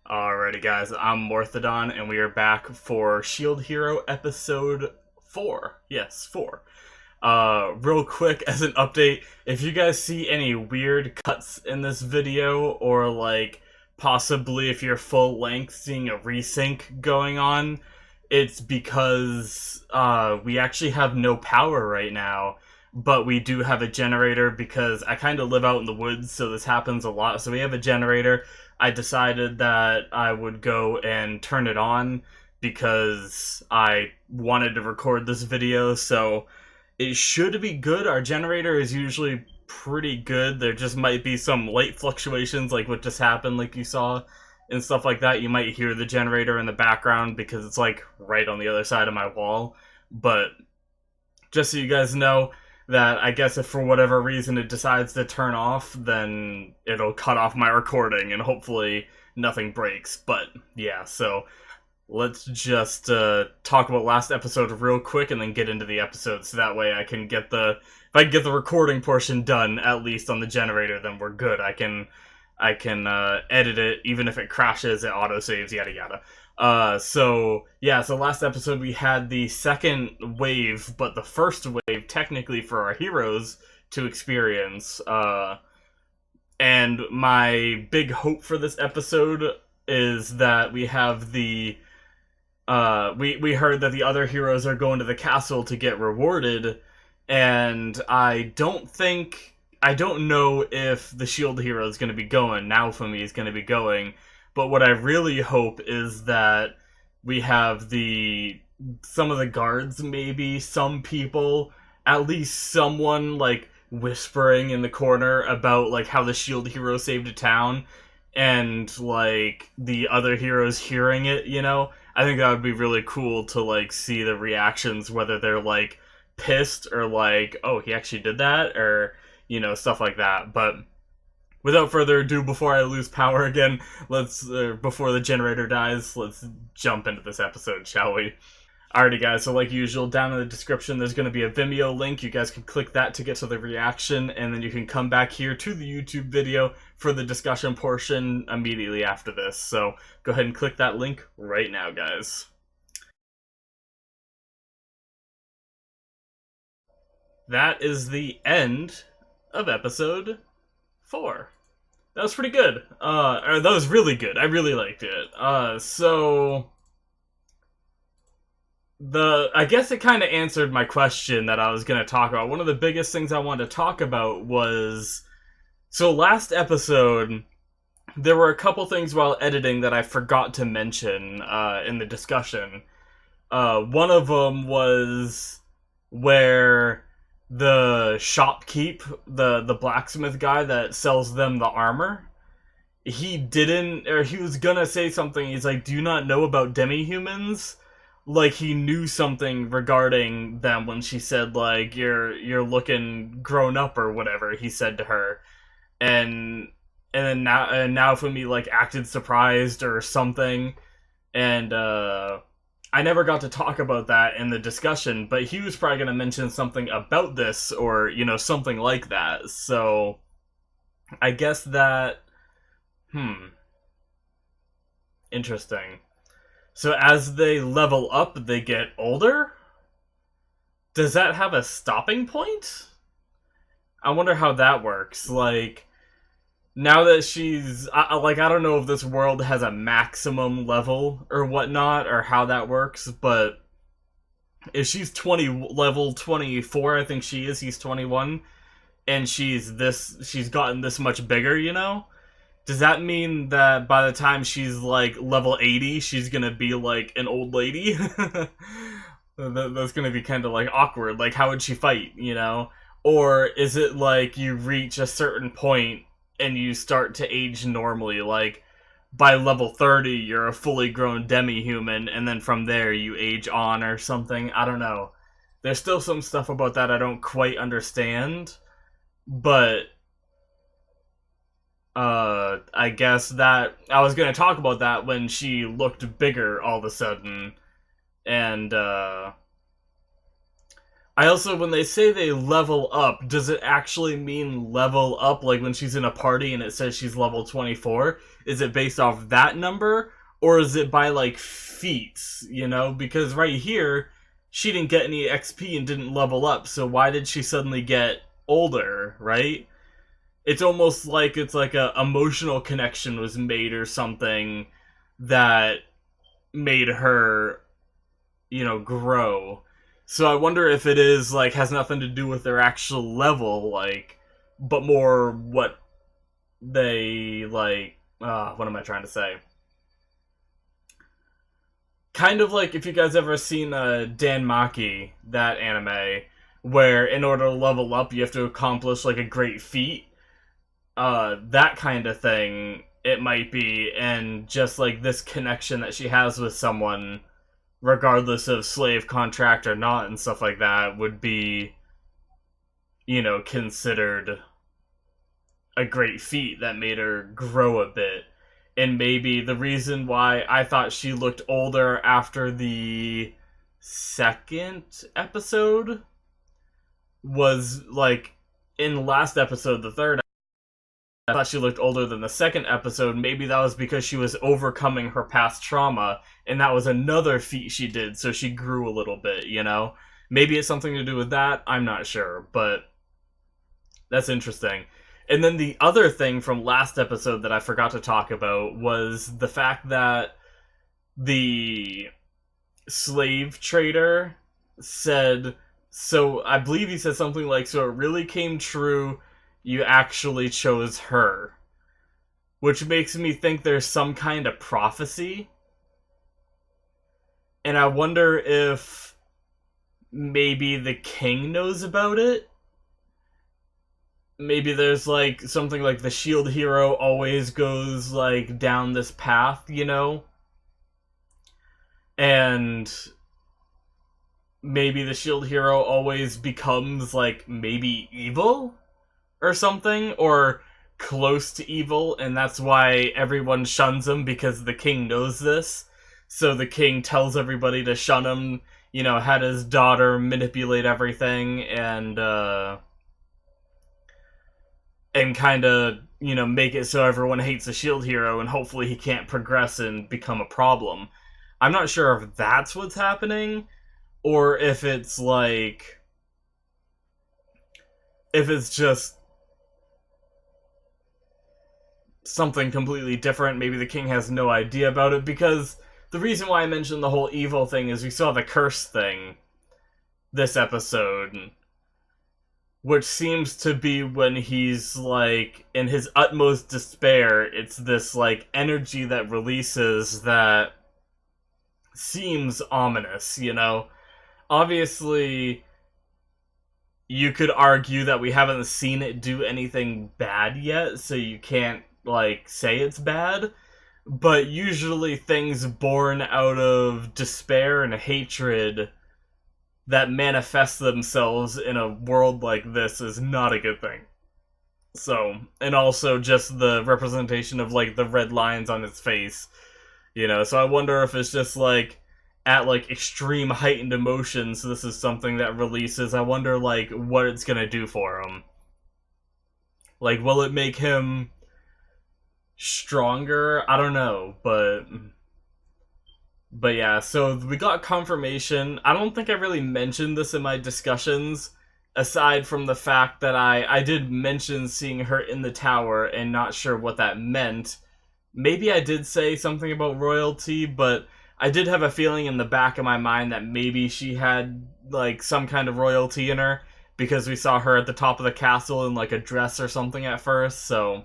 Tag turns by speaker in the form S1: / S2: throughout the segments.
S1: Alrighty, guys, I'm Morthadon, and we are back for Shield Hero episode 4. Yes, 4. Real quick, as an update, if you guys see any weird cuts in this video, or possibly if you're full length seeing a resync going on, it's because we actually have no power right now. But we do have a generator because I kind of live out in the woods, so this happens a lot. So we have a generator. I decided that I would go and turn it on because I wanted to record this video, so it should be good. Our generator is usually pretty good. There just might be some late fluctuations like what just happened, like you saw, and stuff like that. You might hear the generator in the background because it's like right on the other side of my wall. But just so you guys know, that I guess if for whatever reason it decides to turn off, then it'll cut off my recording and hopefully nothing breaks. But yeah, so let's just talk about last episode real quick and then get into the episode, so that way I can get if I can get the recording portion done at least on the generator, then we're good. I can edit it, even if it crashes, it autosaves, yada yada. So last episode we had the second wave, but the first wave technically for our heroes to experience. And my big hope for this episode is that we have we heard that the other heroes are going to the castle to get rewarded, and I don't know if the shield hero is going to be going. Now for me is going to be going. But what I really hope is that we have some of the guards, maybe some people, at least someone like whispering in the corner about like how the shield hero saved a town, and like the other heroes hearing it, you know? I think that would be really cool to like see the reactions, whether they're like pissed or like, oh, he actually did that, or stuff like that. But without further ado, before I lose power again, before the generator dies, let's jump into this episode, shall we? Alrighty, guys, so like usual, down in the description there's going to be a Vimeo link. You guys can click that to get to the reaction, and then you can come back here to the YouTube video for the discussion portion immediately after this. So go ahead and click that link right now, guys. That is the end of episode 4. That was pretty good. Or that was really good. I really liked it. I guess it kind of answered my question that I was going to talk about. One of the biggest things I wanted to talk about was, so last episode, there were a couple things while editing that I forgot to mention in the discussion. One of them was where the shopkeep, the blacksmith guy that sells them the armor, he was gonna say something. He's like, do you not know about demi-humans? Like, he knew something regarding them when she said, like, you're looking grown up or whatever, he said to her. And now Fumi, like, acted surprised or something. And I never got to talk about that in the discussion, but he was probably going to mention something about this, or, something like that. So I guess that, interesting. So as they level up, they get older? Does that have a stopping point? I wonder how that works. Like, now that she's, I don't know if this world has a maximum level or whatnot, or how that works, but if she's level 24, I think she is, he's 21, and she's gotten this much bigger, does that mean that by the time she's like level 80, she's gonna be like an old lady? That's gonna be kind of like awkward. Like, how would she fight, Or is it like you reach a certain point and you start to age normally, like by level 30 you're a fully grown demi-human, and then from there you age on or something? I don't know. There's still some stuff about that I don't quite understand, but I guess that I was going to talk about that when she looked bigger all of a sudden, and I also, when they say they level up, does it actually mean level up? Like when she's in a party and it says she's level 24, is it based off that number? Or is it by like feats, you know? Because right here, she didn't get any XP and didn't level up, so why did she suddenly get older, right? It's almost like it's like a emotional connection was made or something that made her, you know, grow. So I wonder if it is like has nothing to do with their actual level, like, but more what they like. What am I trying to say? Kind of like if you guys ever seen Dan Maki, that anime, where in order to level up you have to accomplish like a great feat. That kind of thing it might be, and just like this connection that she has with someone, regardless of slave contract or not and stuff like that, would be, you know, considered a great feat that made her grow a bit. And maybe the reason why I thought she looked older after the second episode was like in the last episode, the third, I thought she looked older than the second episode. Maybe that was because she was overcoming her past trauma, and that was another feat she did, so she grew a little bit, you know? Maybe it's something to do with that, I'm not sure, but that's interesting. And then the other thing from last episode that I forgot to talk about was the fact that the slave trader said, so I believe he said something like, so it really came true, you actually chose her. Which makes me think there's some kind of prophecy. And I wonder if maybe the king knows about it. Maybe there's like something like the shield hero always goes like down this path, you know? And maybe the shield hero always becomes like maybe evil or something, or close to evil, and that's why everyone shuns him, because the king knows this. So the king tells everybody to shun him, you know, had his daughter manipulate everything and kind of, you know, make it so everyone hates the shield hero, and hopefully he can't progress and become a problem. I'm not sure if that's what's happening, or if it's like, if it's just something completely different. Maybe the king has no idea about it, because the reason why I mentioned the whole evil thing is we saw the curse thing this episode, which seems to be when he's like in his utmost despair. It's this like energy that releases that seems ominous, you know? Obviously, you could argue that we haven't seen it do anything bad yet, so you can't like say it's bad, but usually things born out of despair and hatred that manifest themselves in a world like this is not a good thing. So, and also just the representation of like the red lines on his face, you know, so I wonder if it's just like at like extreme heightened emotions, this is something that releases. I wonder like what it's gonna do for him. Like, will it make him stronger? I don't know, but yeah, so we got confirmation. I don't think I really mentioned this in my discussions, aside from the fact that I did mention seeing her in the tower and not sure what that meant. Maybe I did say something about royalty, but I did have a feeling in the back of my mind that maybe she had like some kind of royalty in her, because we saw her at the top of the castle in like a dress or something at first. So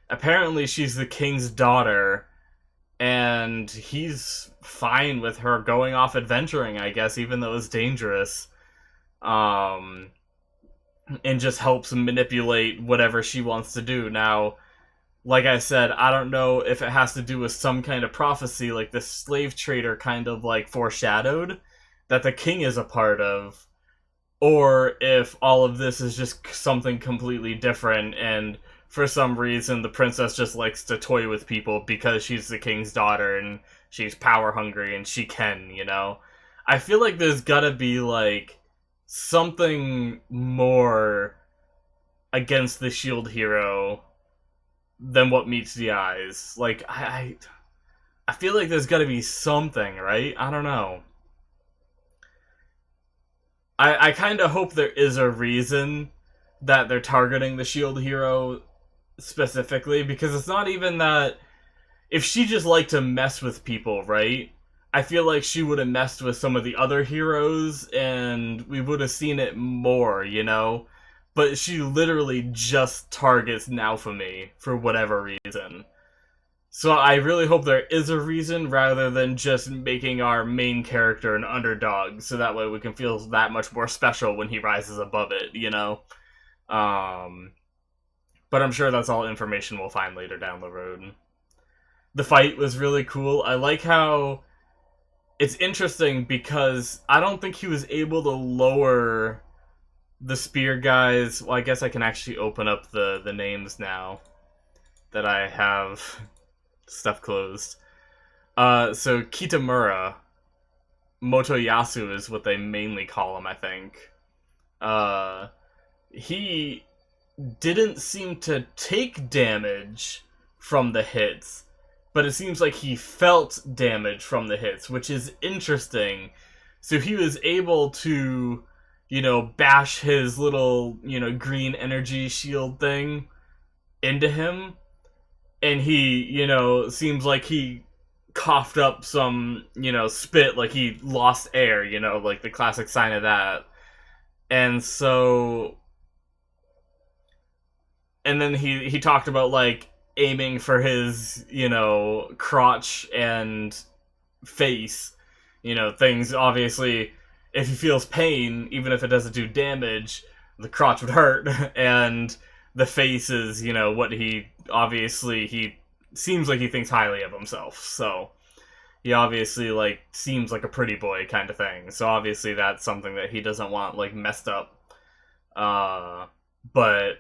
S1: apparently she's the king's daughter, and he's fine with her going off adventuring, I guess, even though it's dangerous. And just helps manipulate whatever she wants to do. Now, like I said, I don't know if it has to do with some kind of prophecy, like the slave trader kind of like foreshadowed that the king is a part of, or if all of this is just something completely different, and for some reason the princess just likes to toy with people because she's the king's daughter and she's power hungry and she can, you know? I feel like there's gotta be like something more against the shield hero than what meets the eyes. Like, I feel like there's gotta be something, right? I don't know. I kind of hope there is a reason that they're targeting the shield hero specifically, because it's not even that. If she just liked to mess with people, right? I feel like she would have messed with some of the other heroes and we would have seen it more, you know? But she literally just targets Naofumi for whatever reason. So I really hope there is a reason rather than just making our main character an underdog, so that way we can feel that much more special when he rises above it, you know? Um, but I'm sure that's all information we'll find later down the road. The fight was really cool. I like how it's interesting because I don't think he was able to lower the spear guys. Well, I guess I can actually open up the names now that I have stuff closed. So Kitamura, Motoyasu is what they mainly call him, I think. He didn't seem to take damage from the hits, but it seems like he felt damage from the hits, which is interesting. So he was able to, bash his little, green energy shield thing into him, and he, seems like he coughed up some, spit, like he lost air, like the classic sign of that. And so, and then he talked about, like, aiming for his, crotch and face, things, obviously, if he feels pain, even if it doesn't do damage, the crotch would hurt, and the face is, what he seems like he thinks highly of himself, so he obviously, like, seems like a pretty boy kind of thing, so obviously that's something that he doesn't want, like, messed up, but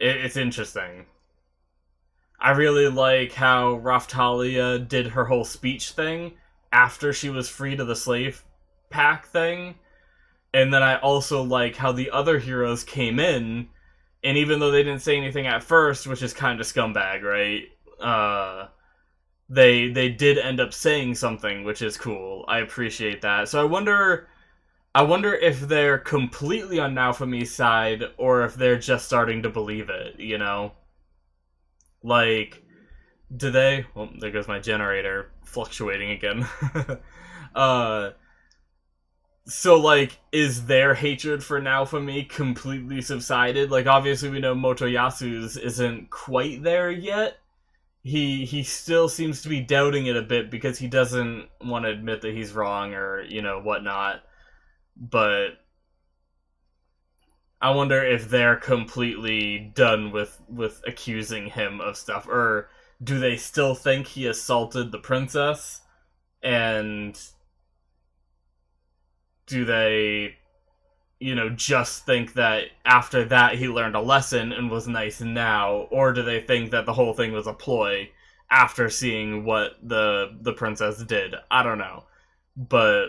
S1: it's interesting. I really like how Raftalia did her whole speech thing after she was freed of the slave pack thing. And then I also like how the other heroes came in, and even though they didn't say anything at first, which is kind of scumbag, right? They did end up saying something, which is cool. I appreciate that. So I wonder if they're completely on Naofumi's side, or if they're just starting to believe it, Like, do they... Well, there goes my generator fluctuating again. So, like, is their hatred for Naofumi completely subsided? Like, obviously we know Motoyasu's isn't quite there yet. He still seems to be doubting it a bit because he doesn't want to admit that he's wrong or, whatnot. But I wonder if they're completely done with accusing him of stuff, or do they still think he assaulted the princess, and do they, just think that after that he learned a lesson and was nice now, or do they think that the whole thing was a ploy after seeing what the princess did? I don't know. But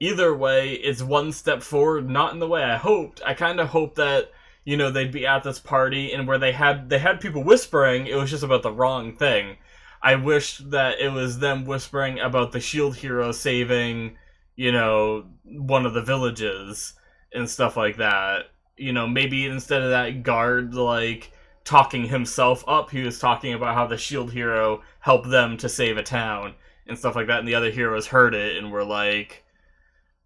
S1: either way, it's one step forward, not in the way I hoped. I kind of hoped that, they'd be at this party, and where they had people whispering, it was just about the wrong thing. I wished that it was them whispering about the shield hero saving, one of the villages and stuff like that. Maybe instead of that guard, like, talking himself up, he was talking about how the shield hero helped them to save a town and stuff like that, and the other heroes heard it and were like,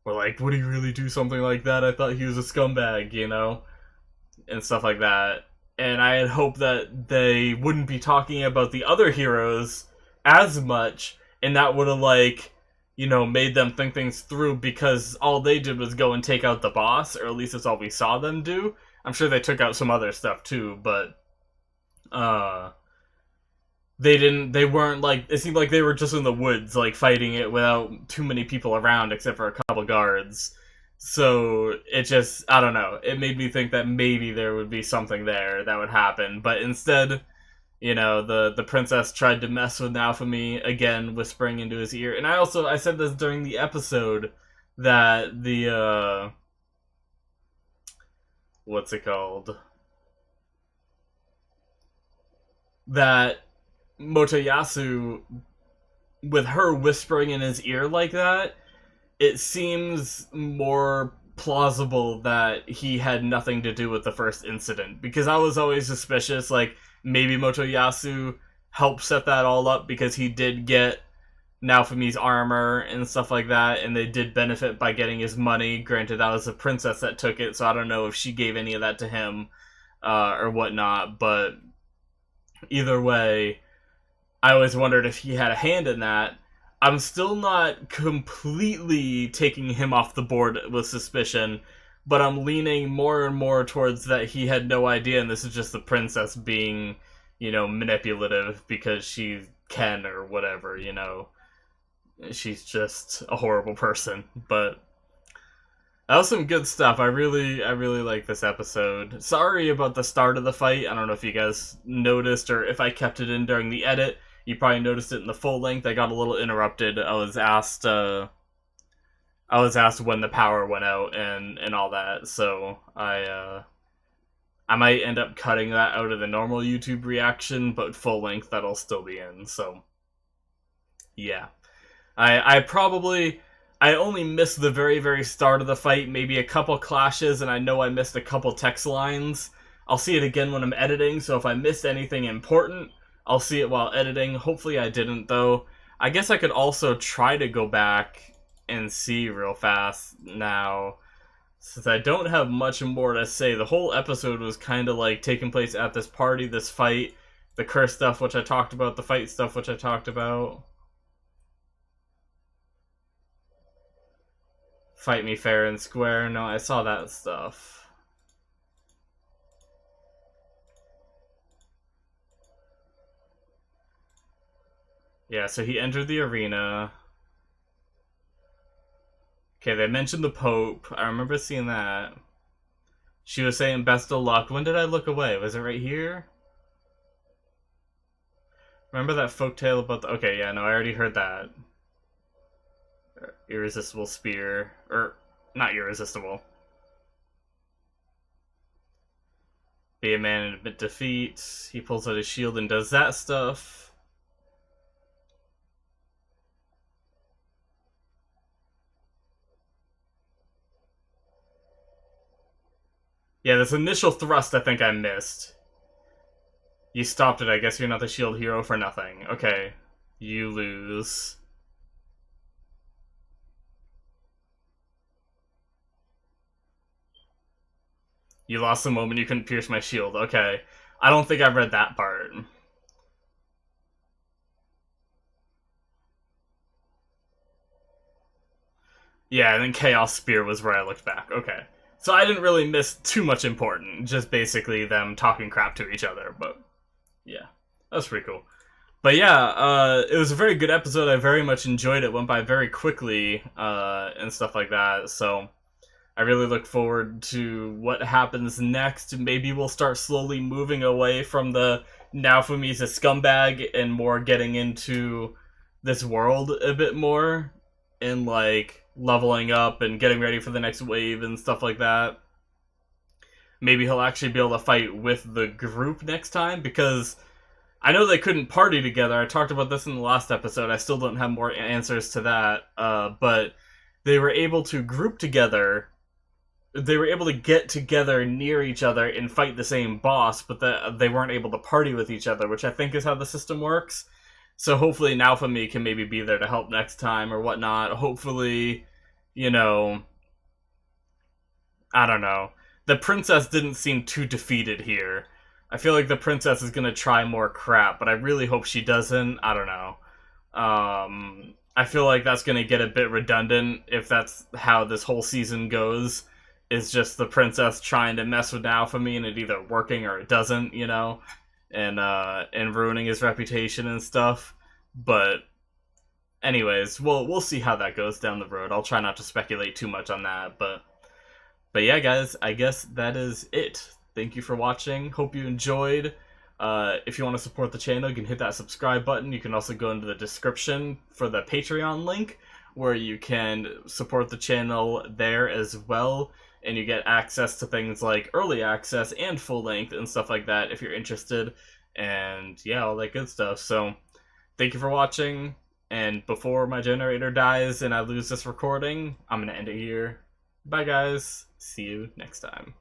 S1: would he really do something like that? I thought he was a scumbag, and stuff like that. And I had hoped that they wouldn't be talking about the other heroes as much, and that would have, like, made them think things through, because all they did was go and take out the boss, or at least that's all we saw them do. I'm sure they took out some other stuff too, but they weren't, like, it seemed like they were just in the woods, like, fighting it without too many people around except for a couple guards. So it just, I don't know, it made me think that maybe there would be something there that would happen, but instead, the princess tried to mess with Naofumi again, whispering into his ear. And I said this during the episode, that the what's it called? That Motoyasu, with her whispering in his ear like that, it seems more plausible that he had nothing to do with the first incident. Because I was always suspicious, like, maybe Motoyasu helped set that all up because he did get Naofumi's armor and stuff like that, and they did benefit by getting his money. Granted, that was the princess that took it, so I don't know if she gave any of that to him or whatnot, but either way, I always wondered if he had a hand in that. I'm still not completely taking him off the board with suspicion, but I'm leaning more and more towards that he had no idea, and this is just the princess being, manipulative because she can or whatever, She's just a horrible person, but that was some good stuff. I really like this episode. Sorry about the start of the fight. I don't know if you guys noticed or if I kept it in during the edit. You probably noticed it in the full length. I got a little interrupted. I was asked when the power went out and all that. So I might end up cutting that out of the normal YouTube reaction, but full length that'll still be in. So yeah. I only missed the very, very start of the fight, maybe a couple clashes, and I know I missed a couple text lines. I'll see it again when I'm editing, so if I missed anything important, I'll see it while editing. Hopefully I didn't, though. I guess I could also try to go back and see real fast now, since I don't have much more to say. The whole episode was kind of like taking place at this party, this fight, the curse stuff, which I talked about, the fight stuff, which I talked about. Fight me fair and square. No, I saw that stuff. Yeah, so he entered the arena. Okay, they mentioned the Pope. I remember seeing that. She was saying best of luck. When did I look away? Was it right here? Remember that folktale about the... Okay, yeah, no, I already heard that. Irresistible spear. Or, not irresistible. Be a man and admit defeat. He pulls out his shield and does that stuff. Yeah, this initial thrust I think I missed. You stopped it. I guess you're not the shield hero for nothing. Okay. You lose. You lost the moment you couldn't pierce my shield. Okay. I don't think I've read that part. Yeah, and then Chaos Spear was where I looked back. Okay. So I didn't really miss too much important. Just basically them talking crap to each other. But yeah, that's pretty cool. But yeah, it was a very good episode. I very much enjoyed it. Went by very quickly and stuff like that. So I really look forward to what happens next. Maybe we'll start slowly moving away from the Naofumi's a scumbag and more getting into this world a bit more and like leveling up and getting ready for the next wave and stuff like that. Maybe he'll actually be able to fight with the group next time, because I know they couldn't party together. I talked about this in the last episode. I still don't have more answers to that. But they were able to group together. They were able to get together near each other and fight the same boss, but they weren't able to party with each other, which I think is how the system works. So hopefully Naofumi can maybe be there to help next time or whatnot. Hopefully, I don't know. The princess didn't seem too defeated here. I feel like the princess is going to try more crap, but I really hope she doesn't. I don't know. I feel like that's going to get a bit redundant if that's how this whole season goes. Is just the princess trying to mess with Naofumi and it either working or it doesn't, and ruining his reputation and stuff. But anyways, we'll see how that goes down the road. I'll try not to speculate too much on that, but yeah, guys, I guess that is it. Thank you for watching. Hope you enjoyed. If you want to support the channel, you can hit that subscribe button. You can also go into the description for the Patreon link, where you can support the channel there as well, and you get access to things like early access and full length and stuff like that if you're interested, and yeah, all that good stuff. So thank you for watching, and before my generator dies and I lose this recording, I'm gonna end it here. Bye guys, see you next time.